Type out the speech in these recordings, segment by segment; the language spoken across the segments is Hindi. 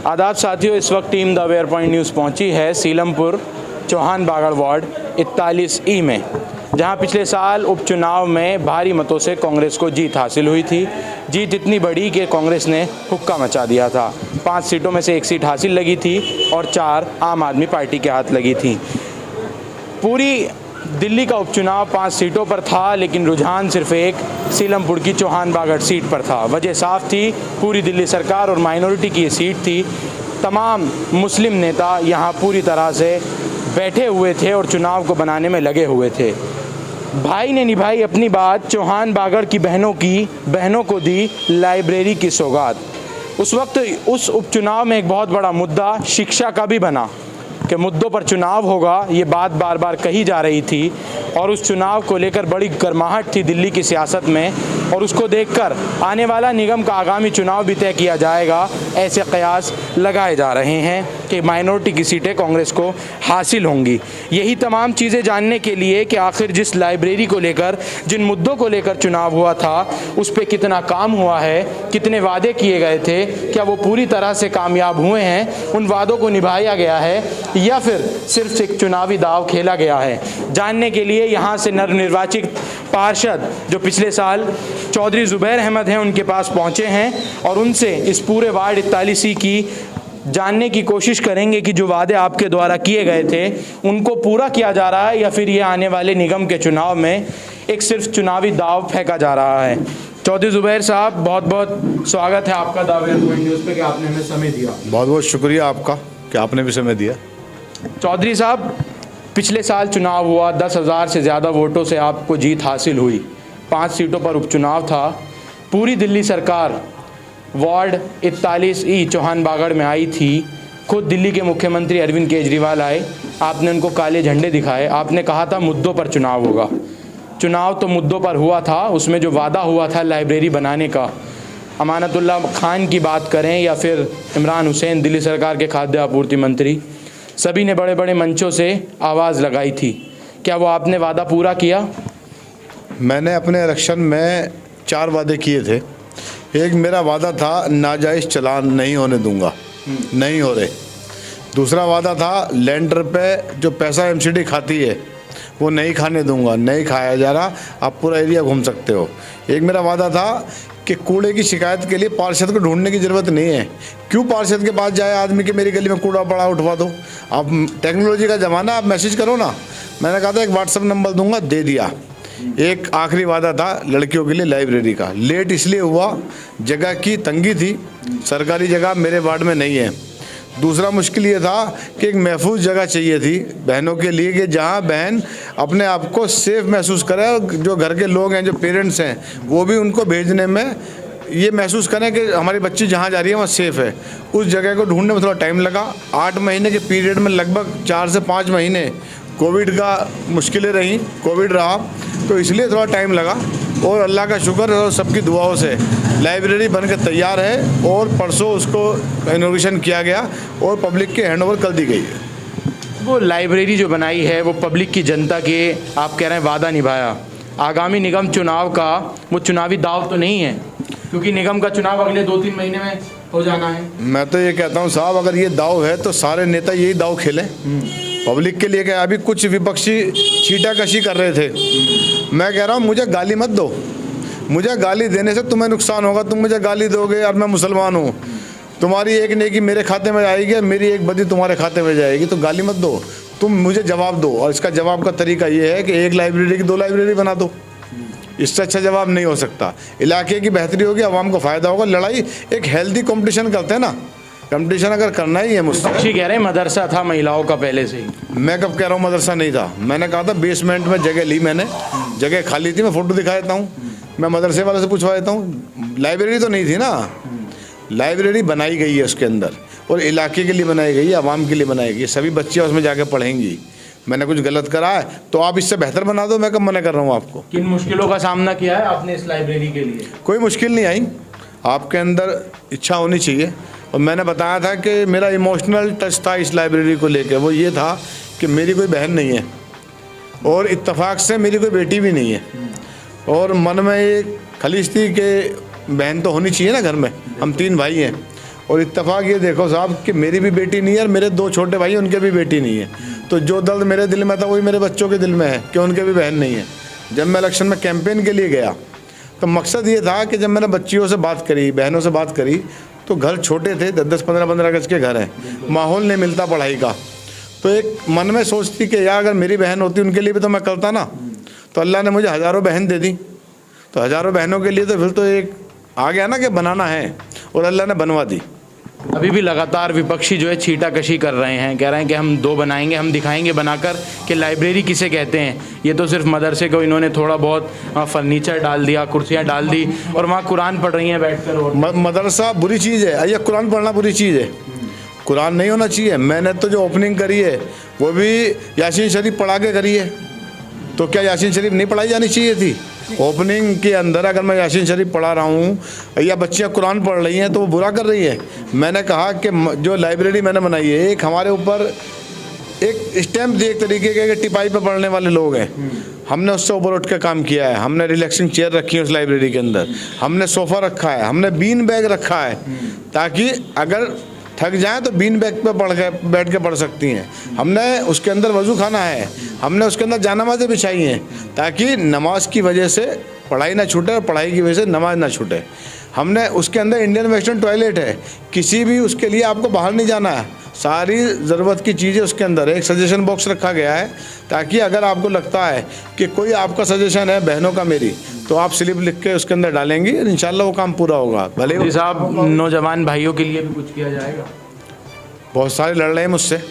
आदाब साथियों, इस वक्त team the aware point news पहुंची है सीलमपुर चौहान बागड़ वार्ड 41E में, जहां पिछले साल उपचुनाव में भारी मतों से कांग्रेस को जीत हासिल हुई थी। जीत इतनी बड़ी कि कांग्रेस ने हुक्का मचा दिया था। 5 सीटों में से 1 सीट हासिल लगी थी और 4 आम आदमी पार्टी के हाथ लगी थी। पूरी दिल्ली का उपचुनाव 5 सीटों पर था, लेकिन रुझान सिर्फ एक सीलमपुर की चौहान बागड़ सीट पर था। वजह साफ थी, पूरी दिल्ली सरकार और माइनॉरिटी की ये सीट थी। तमाम मुस्लिम नेता यहाँ पूरी तरह से बैठे हुए थे और चुनाव को बनाने में लगे हुए थे। भाई ने निभाई अपनी बात, चौहान बागड़ की बहनों को दी लाइब्रेरी की सौगात। उस वक्त उस उपचुनाव में एक बहुत बड़ा मुद्दा शिक्षा का भी बना कि मुद्दों पर चुनाव होगा, ये बात बार बार कही जा रही थी और उस चुनाव को लेकर बड़ी गर्माहट थी दिल्ली की सियासत में, और उसको देखकर आने वाला निगम का आगामी चुनाव भी तय किया जाएगा। ऐसे कयास लगाए जा रहे हैं कि माइनॉरिटी की सीटें कांग्रेस को हासिल होंगी। यही तमाम चीज़ें जानने के लिए कि आखिर जिस लाइब्रेरी को लेकर, जिन मुद्दों को लेकर चुनाव हुआ था, उस पर कितना काम हुआ है, कितने वादे किए गए थे, क्या वो पूरी तरह से कामयाब हुए हैं, उन वादों को निभाया गया है या फिर सिर्फ एक चुनावी दाव खेला गया है, जानने के लिए यहाँ से नवनिर्वाचित पार्षद जो पिछले साल चौधरी ज़ुबैर अहमद हैं, उनके पास पहुँचे हैं और उनसे इस पूरे वार्ड 41E की जानने की कोशिश करेंगे कि जो वादे आपके द्वारा किए गए थे उनको पूरा किया जा रहा है या फिर ये आने वाले निगम के चुनाव में एक सिर्फ चुनावी दाव फेंका जा रहा है। चौधरी ज़ुबैर साहब, बहुत बहुत स्वागत है आपका द अवेयर पॉइंट न्यूज़ पे कि आपने हमें समय दिया। बहुत बहुत शुक्रिया आपका कि आपने भी समय दिया। चौधरी साहब, पिछले साल चुनाव हुआ, 10,000 से ज़्यादा वोटों से आपको जीत हासिल हुई। 5 सीटों पर उपचुनाव था। पूरी दिल्ली सरकार वार्ड 41E चौहान बागड़ में आई थी। खुद दिल्ली के मुख्यमंत्री अरविंद केजरीवाल आए, आपने उनको काले झंडे दिखाए, आपने कहा था मुद्दों पर चुनाव होगा। चुनाव तो मुद्दों पर हुआ था, उसमें जो वादा हुआ था लाइब्रेरी बनाने का, अमानतुल्लाह खान की बात करें या फिर इमरान हुसैन दिल्ली सरकार के खाद्य आपूर्ति मंत्री, सभी ने बड़े बड़े मंचों से आवाज़ लगाई थी। क्या वो आपने वादा पूरा किया? मैंने अपने इलेक्शन में 4 वादे किए थे। एक मेरा वादा था नाजायज़ चलान नहीं होने दूंगा, नहीं हो रहे। दूसरा वादा था लैंडर पे जो पैसा एमसीडी खाती है वो नहीं खाने दूंगा, नहीं खाया जा रहा, आप पूरा एरिया घूम सकते हो। एक मेरा वादा था कि कूड़े की शिकायत के लिए पार्षद को ढूंढने की ज़रूरत नहीं है। क्यों पार्षद के पास जाए आदमी कि मेरी गली में कूड़ा पड़ा उठवा दो। आप टेक्नोलॉजी का ज़माना, आप मैसेज करो ना। मैंने कहा था एक व्हाट्सअप नंबर दूंगा, दे दिया। एक आखिरी वादा था लड़कियों के लिए लाइब्रेरी का। लेट इसलिए हुआ, जगह की तंगी थी, सरकारी जगह मेरे वार्ड में नहीं है। दूसरा मुश्किल ये था कि एक महफूज जगह चाहिए थी बहनों के लिए कि जहाँ बहन अपने आप को सेफ़ महसूस करे और जो घर के लोग हैं, जो पेरेंट्स हैं, वो भी उनको भेजने में ये महसूस करें कि हमारी बच्ची जहाँ जा रही है वहाँ सेफ़ है। उस जगह को ढूंढने में थोड़ा टाइम लगा। 8 महीने के पीरियड में लगभग 4 से 5 महीने कोविड का मुश्किलें रहीं, कोविड रहा, तो इसलिए थोड़ा टाइम लगा। और अल्लाह का शुक्र और सबकी दुआओं से लाइब्रेरी बनकर तैयार है और परसों उसको इनॉग्रेशन किया गया और पब्लिक के हैंडओवर कर दी गई है। वो लाइब्रेरी जो बनाई है वो पब्लिक की, जनता के, आप कह रहे हैं वादा निभाया। आगामी निगम चुनाव का वो चुनावी दाव तो नहीं है, क्योंकि निगम का चुनाव अगले 2-3 महीने में हो जाना है। मैं तो ये कहता हूँ साहब, अगर ये दाव है तो सारे नेता यही दाव खेलें पब्लिक के लिए। क्या अभी कुछ विपक्षी छीटाकशी कर रहे थे, मैं कह रहा हूँ मुझे गाली मत दो। मुझे गाली देने से तुम्हें नुकसान होगा। तुम मुझे गाली दोगे और मैं मुसलमान हूँ, तुम्हारी एक नेकी मेरे खाते में जाएगी, मेरी एक बदी तुम्हारे खाते में जाएगी, तो गाली मत दो, तुम मुझे जवाब दो। और इसका जवाब का तरीका ये है कि 1 लाइब्रेरी की 2 लाइब्रेरी बना दो। इससे अच्छा जवाब नहीं हो सकता। इलाके की बेहतरी होगी, आवाम को फ़ायदा होगा। लड़ाई एक हेल्दी कंपटीशन करते हैं ना, कंपटीशन अगर करना ही है मुझसे। अच्छी कह रहे हैं मदरसा था महिलाओं का पहले से ही। मैं कब कह रहा हूँ मदरसा नहीं था? मैंने कहा था बेसमेंट में जगह ली मैंने, जगह खाली थी, मैं फ़ोटो दिखा देता हूँ, मैं मदरसे वाले से पूछवा देता हूँ। लाइब्रेरी तो नहीं थी ना, लाइब्रेरी बनाई गई है उसके अंदर और इलाके के लिए बनाई गई है, आवाम के लिए बनाई गई है। सभी बच्चियाँ उसमें जाके पढ़ेंगी। मैंने कुछ गलत करा है तो आप इससे बेहतर बना दो, मैं कब मना कर रहा हूँ आपको। किन मुश्किलों का सामना किया है आपने इस लाइब्रेरी के लिए? कोई मुश्किल नहीं आई, आपके अंदर इच्छा होनी चाहिए। और मैंने बताया था कि मेरा इमोशनल टच था इस लाइब्रेरी को लेकर, वो ये था कि मेरी कोई बहन नहीं है और इत्तेफाक से मेरी कोई बेटी भी नहीं है, और मन में एक खलीज थी कि बहन तो होनी चाहिए ना घर में, हम 3 भाई हैं। और इत्तेफाक ये देखो साहब कि मेरी भी बेटी नहीं है और मेरे 2 छोटे भाई उनके भी बेटी नहीं है। तो जो दर्द मेरे दिल में था वही मेरे बच्चों के दिल में है कि उनके भी बहन नहीं है। जब मैं इलेक्शन में कैंपेन के लिए गया तो मकसद ये था कि जब मैंने बच्चियों से बात करी, बहनों से बात करी, तो घर छोटे थे, 10-15 गज के घर हैं, माहौल नहीं मिलता पढ़ाई का। तो एक मन में सोच थी कि यार अगर मेरी बहन होती उनके लिए भी तो मैं करता ना। तो अल्लाह ने मुझे हज़ारों बहन दे दी, तो हज़ारों बहनों के लिए तो फिर तो एक आ गया ना कि बनाना है, और अल्लाह ने बनवा दी। अभी भी लगातार विपक्षी जो है छीटाकशी कर रहे हैं, कह रहे हैं कि हम 2 बनाएंगे, हम दिखाएंगे बनाकर कि लाइब्रेरी किसे कहते हैं। ये तो सिर्फ मदरसे को इन्होंने थोड़ा बहुत फर्नीचर डाल दिया, कुर्सियां डाल दी, और वहाँ कुरान पढ़ रही हैं बैठकर। और मदरसा बुरी चीज़ है, ये कुरान पढ़ना बुरी चीज़ है, कुरान नहीं होना चाहिए। मैंने तो जो ओपनिंग करी है वो भी यासीन शरीफ पढ़ा के करी है, तो क्या यासीन शरीफ नहीं पढ़ाई जानी चाहिए थी? ओपनिंग के अंदर अगर मैं यासीन शरीफ पढ़ा रहा हूँ या बच्चियाँ कुरान पढ़ रही हैं तो वो बुरा कर रही है। मैंने कहा कि जो लाइब्रेरी मैंने बनाई है, एक हमारे ऊपर एक स्टैम्प दी एक तरीके के टिपाई पे पढ़ने वाले लोग हैं, हमने उससे ऊपर उठ के काम किया है। हमने रिलैक्सिंग चेयर रखी है उस लाइब्रेरी के अंदर, हमने सोफ़ा रखा है, हमने बीन बैग रखा है, ताकि अगर थक जाएं तो बीन बैग पे बैठ के पढ़ सकती हैं। हमने उसके अंदर वज़ू खाना है, हमने उसके अंदर जानामाज़ें बिछाई हैं, ताकि नमाज की वजह से पढ़ाई ना छूटे और पढ़ाई की वजह से नमाज ना छूटे। हमने उसके अंदर इंडियन वेस्टर्न टॉयलेट है, किसी भी उसके लिए आपको बाहर नहीं जाना है, सारी ज़रूरत की चीज़ें उसके अंदर है। एक सजेशन बॉक्स रखा गया है, ताकि अगर आपको लगता है कि कोई आपका सजेशन है बहनों का मेरी, तो आप स्लिप लिख के उसके अंदर डालेंगी, इंशाल्लाह वो काम पूरा होगा। भले साहब नौजवान भाइयों के लिए भी कुछ किया जाएगा? बहुत सारे लड़ रहे हैं मुझसे,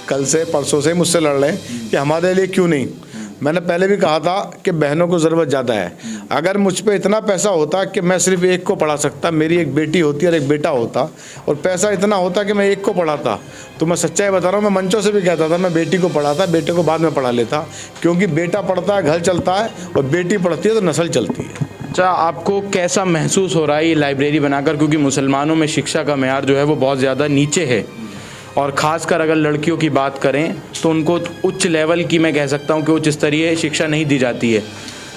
कल से परसों से मुझसे लड़ रहे हैं कि हमारे लिए क्यों नहीं। मैंने पहले भी कहा था कि बहनों को ज़रूरत ज़्यादा है। अगर मुझ पे इतना पैसा होता कि मैं सिर्फ एक को पढ़ा सकता, मेरी एक बेटी होती और एक बेटा होता, और पैसा इतना होता कि मैं एक को पढ़ाता, तो मैं सच्चाई बता रहा हूँ, मैं मंचों से भी कहता था मैं बेटी को पढ़ाता, बेटे को बाद में पढ़ा लेता, क्योंकि बेटा पढ़ता है घर चलता है और बेटी पढ़ती है तो नस्ल चलती है। अच्छा, आपको कैसा महसूस हो रहा है ये लाइब्रेरी बनाकर? क्योंकि मुसलमानों में शिक्षा का मेयार जो है वो बहुत ज़्यादा नीचे है, और ख़ासकर अगर लड़कियों की बात करें तो उनको उच्च लेवल की, मैं कह सकता हूं कि उच्च स्तरीय शिक्षा नहीं दी जाती है।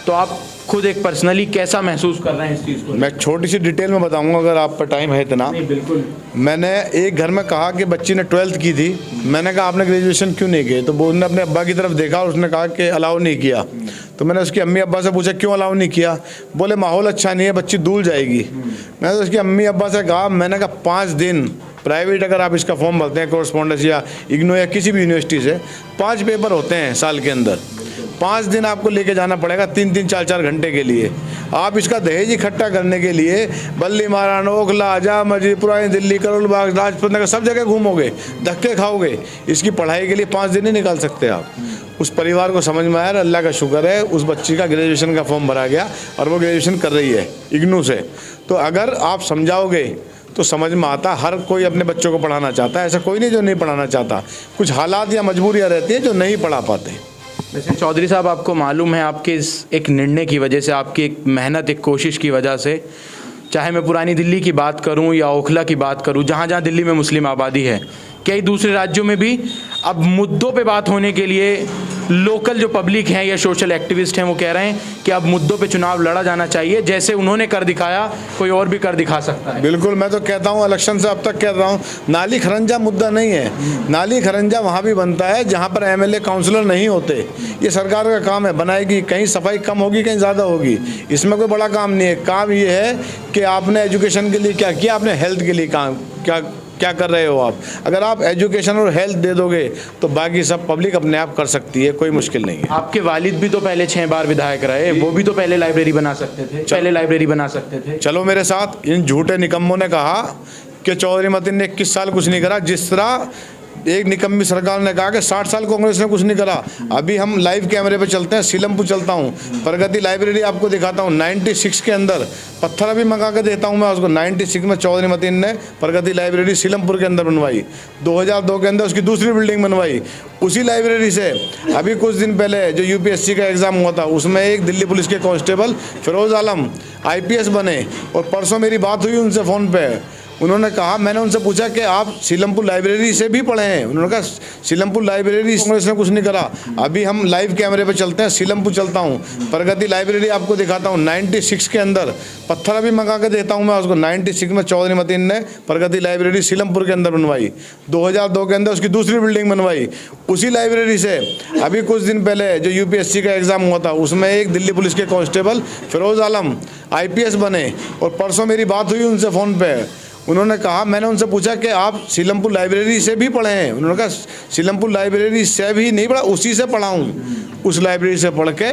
तो आप खुद एक पर्सनली कैसा महसूस कर रहे हैं इस चीज़ को? मैं छोटी सी डिटेल में बताऊंगा अगर आप पर टाइम है इतना। नहीं, बिल्कुल। मैंने एक घर में कहा कि बच्ची ने 12th की थी, मैंने कहा आपने ग्रेजुएशन क्यों नहीं किए? तो वो उसने अपने अब्बा की तरफ देखा और उसने कहा कि अलाउ नहीं किया। तो मैंने उसकी अम्मी अब्बा से पूछा क्यों अलाउ नहीं किया? बोले माहौल अच्छा नहीं है, बच्ची दूर जाएगी। मैंने तो उसकी अम्मी अब्बा से कहा, मैंने कहा 5 दिन प्राइवेट अगर आप इसका फॉर्म भरते हैं कोरस्पॉन्डेंस या इग्नो या किसी भी यूनिवर्सिटी से, 5 पेपर होते हैं साल के अंदर, 5 दिन आपको लेके जाना पड़ेगा 3-3 4-4 घंटे के लिए। आप इसका दहेज इकट्ठा करने के लिए बल्ली मारान, ओखला, आजाम मस्जिद, पुरानी दिल्ली, करोल बाग, लाजपत नगर, सब जगह घूमोगे, धक्के खाओगे। इसकी पढ़ाई के लिए 5 दिन ही निकाल सकते आप। उस परिवार को समझ में आया, अल्लाह का शुक्र है उस बच्ची का ग्रेजुएशन का फॉर्म भरा गया और वो ग्रेजुएशन कर रही है इग्नू से। तो अगर आप समझाओगे तो समझ में आता, हर कोई अपने बच्चों को पढ़ाना चाहता है, ऐसा कोई नहीं जो नहीं पढ़ाना चाहता। कुछ हालात या मजबूरियाँ रहती हैं जो नहीं पढ़ा पाते। वैसे चौधरी साहब, आपको मालूम है आपके इस एक निर्णय की वजह से, आपकी एक मेहनत, एक कोशिश की वजह से, चाहे मैं पुरानी दिल्ली की बात करूं या ओखला की बात करूं, जहां जहां दिल्ली में मुस्लिम आबादी है, कई दूसरे राज्यों में भी अब मुद्दों पे बात होने के लिए लोकल जो पब्लिक हैं या सोशल एक्टिविस्ट हैं वो कह रहे हैं कि अब मुद्दों पे चुनाव लड़ा जाना चाहिए, जैसे उन्होंने कर दिखाया कोई और भी कर दिखा सकता है। बिल्कुल, मैं तो कहता हूँ इलेक्शन से अब तक कह रहा हूँ, नाली खरंजा मुद्दा नहीं है। नाली खरंजा वहाँ भी बनता है जहाँ पर एमएलए काउंसलर नहीं होते। ये सरकार का काम है, बनाएगी, कहीं सफाई कम होगी कहीं ज़्यादा होगी, इसमें कोई बड़ा काम नहीं है। काम ये है कि आपने एजुकेशन के लिए क्या किया, आपने हेल्थ के लिए काम क्या कर रहे हो आप। अगर आप एजुकेशन और हेल्थ दे दोगे तो बाकी सब पब्लिक अपने आप कर सकती है, कोई मुश्किल नहीं है। आपके वालिद भी तो पहले 6 बार विधायक रहे, वो भी तो पहले लाइब्रेरी बना सकते थे, चलो मेरे साथ। इन झूठे निकम्मों ने कहा कि चौधरी मतीन ने 21 साल कुछ नहीं करा, जिस तरह एक निकम्मी सरकार ने कहा कि 60 साल कांग्रेस ने कुछ नहीं करा। अभी हम लाइव कैमरे पे चलते हैं, सीलमपुर चलता हूँ, प्रगति लाइब्रेरी आपको दिखाता हूँ। 96 के अंदर पत्थर अभी मंगा के देता हूँ मैं उसको। 96 में चौधरी मतीन ने प्रगति लाइब्रेरी सीलमपुर के अंदर बनवाई। 2002 के अंदर उसकी दूसरी बिल्डिंग बनवाई उसी लाइब्रेरी से। अभी कुछ दिन पहले जो यूपीएससी का एग्ज़ाम हुआ था उसमें एक दिल्ली पुलिस के कांस्टेबल फिरोज़ आलम IPS बने, और परसों मेरी बात हुई उनसे फ़ोन पे। उन्होंने कहा, मैंने उनसे पूछा कि आप सीलमपुर लाइब्रेरी से भी पढ़े हैं? उन्होंने कहा सीलमपुर लाइब्रेरी कांग्रेस ने कुछ नहीं करा। अभी हम लाइव कैमरे पे चलते हैं, सीलमपुर चलता हूँ, प्रगति लाइब्रेरी आपको दिखाता हूँ। 96 के अंदर पत्थर अभी मंगा के देता हूँ मैं उसको। 96 में चौधरी मतीन ने प्रगति लाइब्रेरी सीलमपुर के अंदर बनवाई। 2002 के अंदर उसकी दूसरी बिल्डिंग बनवाई उसी लाइब्रेरी से। अभी कुछ दिन पहले जो यूपीएससी का एग्ज़ाम हुआ था उसमें एक दिल्ली पुलिस के कांस्टेबल फिरोज़ आलम IPS बने। और परसों मेरी बात हुई उनसे फ़ोन पे। उन्होंने कहा, मैंने उनसे पूछा कि आप सीलमपुर लाइब्रेरी से भी पढ़े हैं? उन्होंने कहा सीलमपुर लाइब्रेरी से भी नहीं पढ़ा, उसी से पढ़ा हूँ। उस लाइब्रेरी से पढ़ के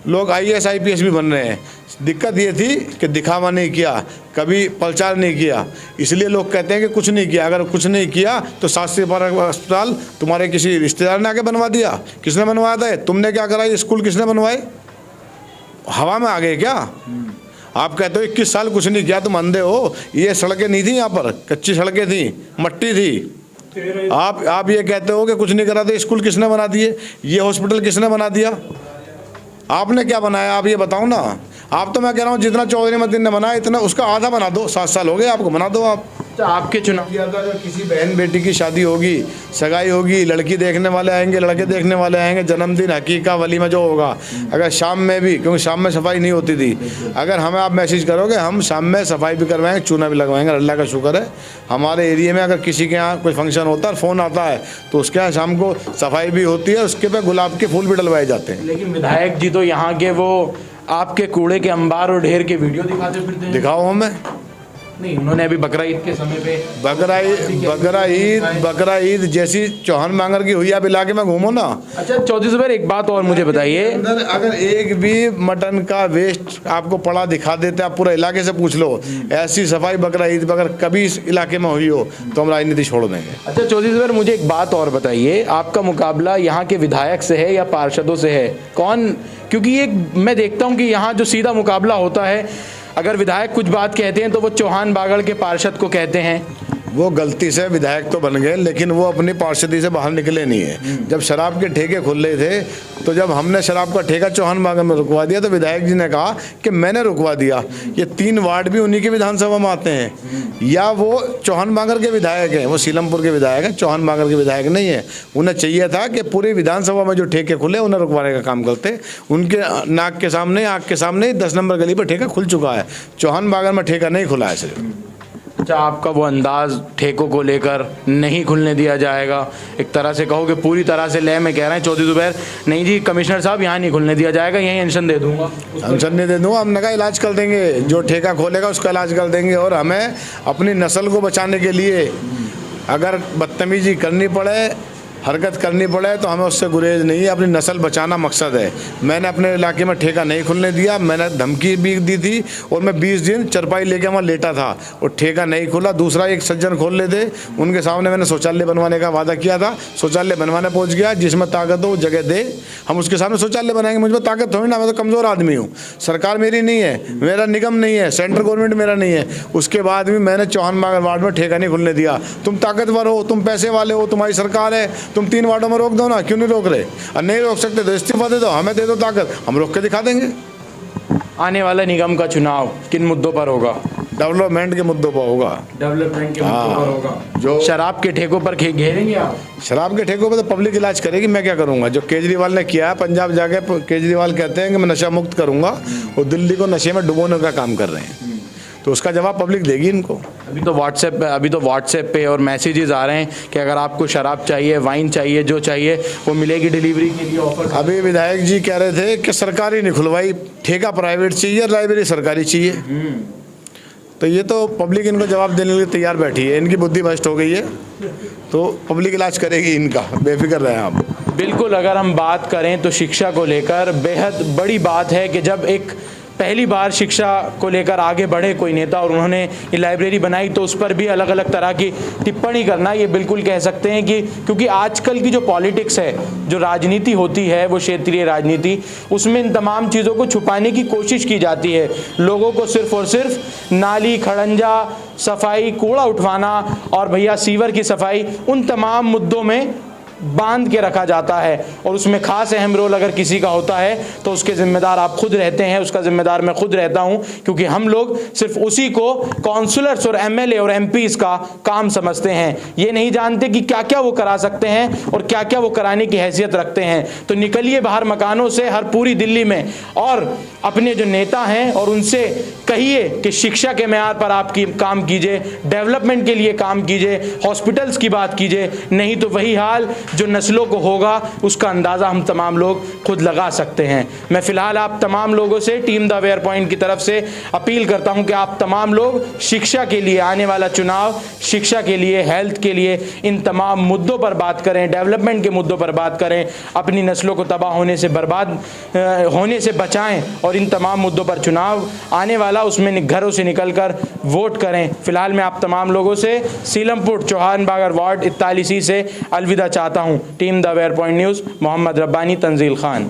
लोग IAS IPS भी बन रहे हैं। दिक्कत ये थी कि दिखावा नहीं किया, कभी प्रचार नहीं किया, इसलिए लोग कहते हैं कि कुछ नहीं किया। अगर कुछ नहीं किया तो शास्त्री पार्क अस्पताल तुम्हारे किसी रिश्तेदार ने आके बनवा दिया? किसने बनवाया था? तुमने क्या करा? स्कूल किसने बनवाए? हवा में आ गए क्या? आप कहते हो 21 साल कुछ नहीं किया, तुम अंधे हो। ये सड़कें नहीं थी, यहाँ पर कच्ची सड़कें थी, मट्टी थी। आप ये कहते हो कि कुछ नहीं करा, तो स्कूल किसने बना दिए? ये हॉस्पिटल किसने बना दिया? आपने क्या बनाया? आप ये बताओ ना। आप तो मैं कह रहा हूँ जितना चौधरी मतीन ने बनाया इतना उसका आधा बना दो। 7 साल हो गए आपको, बना दो आप। तो आपके चुनाव अगर किसी बहन बेटी की शादी होगी, सगाई होगी, लड़की देखने वाले आएंगे, लड़के देखने वाले आएंगे, जन्मदिन, हकीका, वलीमा जो होगा, अगर शाम में भी, क्योंकि शाम में सफाई नहीं होती थी, अगर हमें आप मैसेज करोगे हम शाम में सफाई भी करवाएंगे, चूना भी लगवाएंगे। अल्लाह का शुक्र है हमारे एरिया में अगर किसी के यहाँ कोई फंक्शन होता है, फ़ोन आता है तो उसके यहाँ शाम को सफाई भी होती है, उसके पे गुलाब के फूल भी डलवाए जाते हैं। लेकिन विधायक जी तो यहाँ के वो आपके कूड़े के अंबार और ढेर के वीडियो दिखाते फिरते हैं। दिखाओ हमें। नहीं, उन्होंने अभी बकरा ईद के समय पे बकरा ईद जैसी चौहान मांगर की हुई, आप इलाके में घूमो ना। अच्छा चौधरी साहब, एक बात और मुझे बताइए, अगर एक भी मटन का वेस्ट आपको पड़ा दिखा देते, आप पूरा इलाके से पूछ लो, ऐसी सफाई बकरा ईद पर अगर कभी इस इलाके में हुई हो तो हम राजनीति छोड़ देंगे। अच्छा चौधरी साहब, मुझे एक बात और बताइए, आपका मुकाबला यहाँ के विधायक से है या पार्षदों से है? कौन, क्योंकि एक मैं देखता हूँ कि यहाँ जो सीधा मुकाबला होता है, अगर विधायक कुछ बात कहते हैं तो वो चौहान बागड़ के पार्षद को कहते हैं। वो गलती से विधायक तो बन गए, लेकिन वो अपनी पार्षदी से बाहर निकले नहीं है। जब शराब के ठेके खुल रहे थे तो जब हमने शराब का ठेका चौहान बागड़ में रुकवा दिया तो विधायक जी ने कहा कि मैंने रुकवा दिया। ये 3 वार्ड भी उन्हीं के विधानसभा में आते हैं, या वो चौहान बागड़ के विधायक हैं, वो सीलमपुर के विधायक हैं, चौहान बागड़ के विधायक नहीं है। उन्हें चाहिए था कि पूरी विधानसभा में जो ठेके खुले उन्हें रुकवाने का काम करते। उनके नाक के सामने, आँख के सामने 10 नंबर गली पर ठेका खुल चुका है, चौहान बागड़ में ठेका नहीं खुला है सिर्फ। अच्छा, आपका वो अंदाज ठेकों को लेकर नहीं खुलने दिया जाएगा, एक तरह से कहो कि पूरी तरह से लय में कह रहे हैं चौधरी जुबैर, नहीं जी कमिश्नर साहब यहाँ नहीं खुलने दिया जाएगा, यहीं अनशन दे दूंगा। अनशन नहीं दे दूंगा, हम नका इलाज कर देंगे, जो ठेका खोलेगा उसका इलाज कर देंगे। और हमें अपनी नस्ल को बचाने के लिए अगर बदतमीजी करनी पड़े, हरकत करनी पड़े, तो हमें उससे गुरेज नहीं है। अपनी नस्ल बचाना मकसद है। मैंने अपने इलाके में ठेका नहीं खुलने दिया, मैंने धमकी भी दी थी और मैं 20 दिन चरपाई लेके वहाँ लेटा था और ठेका नहीं खुला। दूसरा एक सज्जन खोल लेते, उनके सामने मैंने शौचालय बनवाने का वादा किया था, शौचालय बनवाने पहुँच गया। जिसमें ताकत हो वो जगह दे, हम उसके सामने शौचालय बनाएंगे। मुझ में ताकत थोड़ी ना, मैं तो कमज़ोर आदमी हूँ, सरकार मेरी नहीं है, मेरा निगम नहीं है, सेंट्रल गवर्नमेंट मेरा नहीं है। उसके बाद भी मैंने चौहान बागड़ वार्ड में ठेका नहीं खुलने दिया। तुम ताकतवर हो, तुम पैसे वाले हो, तुम्हारी सरकार है, तुम 3 वार्डों में रोक दो ना, क्यों नहीं रोक रहे? और नहीं रोक सकते तो इस्तीफा दे दो, हमें दे दो ताकत, हम रोक के दिखा देंगे। आने वाला निगम का चुनाव किन मुद्दों पर होगा? डेवलपमेंट के मुद्दों पर होगा। डेवलपमेंट के मुद्दों पर होगा। जो शराब के ठेकों पर घेरेंगे आप? शराब के ठेकों पर तो पब्लिक इलाज करेगी, मैं क्या करूंगा? जो केजरीवाल ने किया है, पंजाब जाके केजरीवाल कहते हैं कि मैं नशा मुक्त करूंगा, और दिल्ली को नशे में डुबोने का काम कर रहे हैं, तो उसका जवाब पब्लिक देगी इनको। अभी तो व्हाट्सएप पे और मैसेजेस आ रहे हैं कि अगर आपको शराब चाहिए, वाइन चाहिए, जो चाहिए वो मिलेगी डिलीवरी के लिए ऑफर। अभी विधायक जी कह रहे थे कि सरकारी नहीं खुलवाई, ठेका प्राइवेट चाहिए, लाइब्रेरी सरकारी चाहिए। तो ये तो पब्लिक इनको जवाब देने के लिए तैयार बैठी है, इनकी बुद्धि भ्रष्ट हो गई है, तो पब्लिक इलाज करेगी इनका, बेफिक्र रहें आप। बिल्कुल, अगर हम बात करें तो शिक्षा को लेकर बेहद बड़ी बात है कि जब एक पहली बार शिक्षा को लेकर आगे बढ़े कोई नेता और उन्होंने ये लाइब्रेरी बनाई, तो उस पर भी अलग अलग तरह की टिप्पणी करना, ये बिल्कुल कह सकते हैं कि क्योंकि आजकल की जो पॉलिटिक्स है, जो राजनीति होती है, वो क्षेत्रीय राजनीति, उसमें इन तमाम चीज़ों को छुपाने की कोशिश की जाती है। लोगों को सिर्फ और सिर्फ नाली, खड़ंजा, सफाई, कूड़ा उठवाना और भैया सीवर की सफाई, उन तमाम मुद्दों में बांध के रखा जाता है और उसमें खास अहम रोल अगर किसी का होता है तो उसके ज़िम्मेदार आप खुद रहते हैं, उसका ज़िम्मेदार मैं खुद रहता हूं, क्योंकि हम लोग सिर्फ उसी को काउंसलर्स और एमएलए और एमपीज़ का काम समझते हैं। ये नहीं जानते कि क्या क्या वो करा सकते हैं और क्या क्या वो कराने की हैसियत रखते हैं। तो निकलिए बाहर मकानों से हर पूरी दिल्ली में और अपने जो नेता हैं और उनसे कहिए कि शिक्षा के मेयार पर आप काम कीजिए, डेवलपमेंट के लिए काम कीजिए, हॉस्पिटल्स की बात कीजिए। नहीं तो वही हाल जो नस्लों को होगा उसका अंदाज़ा हम तमाम लोग खुद लगा सकते हैं। मैं फ़िलहाल आप तमाम लोगों से टीम द अवेयर पॉइंट की तरफ से अपील करता हूं कि आप तमाम लोग शिक्षा के लिए, आने वाला चुनाव शिक्षा के लिए, हेल्थ के लिए, इन तमाम मुद्दों पर बात करें, डेवलपमेंट के मुद्दों पर बात करें, अपनी नस्लों को तबाह होने से, बर्बाद होने से बचाएं और इन तमाम मुद्दों पर चुनाव आने वाला उसमें घरों से निकलकर वोट करें। फिलहाल मैं आप तमाम लोगों से सीलमपुर चौहान बागर वार्ड 41 से अलविदा चाहता हूं। Team the aware point news, Mohammad Rabbani, Tanzeel Khan.